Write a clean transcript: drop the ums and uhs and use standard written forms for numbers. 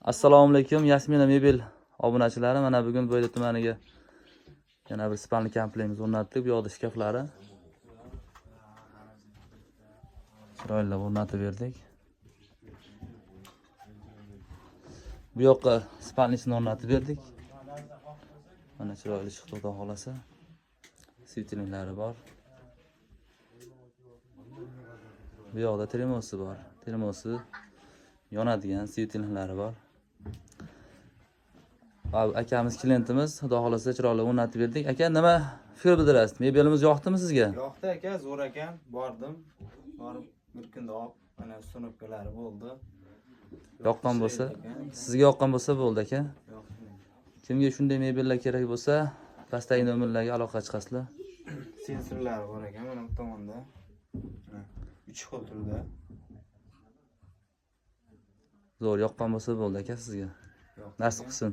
Assalomu alaykum, Yasmina Mebel obunachilari. Mana bugun Bo'yda tumaniga yana bir spalni kompleksimiz o'rnatdik. Bu yoqda shkaflari chiroyli o'rnatib berdik. Bu yoqqa spalnisini o'rnatib berdik. Mana chiroyli chiqdi, xudo xolasa. Svitliniklari bor. Bu yoqda termosi bor. Termosi yonadigan svitliniklari bor. Akamiz klientimiz, xudo xolasa chiroyli o'rnatib berdik. Aka, nima fikr bildirasiz? Mebelimiz yoqdimi sizga? Yoqdi aka, zo'r ekan. Bordim. Borib bir kunda olib, mana sunupkalari bo'ldi. Yoqqan bo'lsa, sizga yoqqan bo'lsa bo'ldi aka. Kimga shunday mebellar kerak bo'lsa, pastdagi nomerlarga aloqa chiqasizlar. Sensorlari bor ekan mana bu tomonda. 3 xil turda. Zo'r yoqqan bo'lsa bo'ldi aka sizga. Nasib qilsin.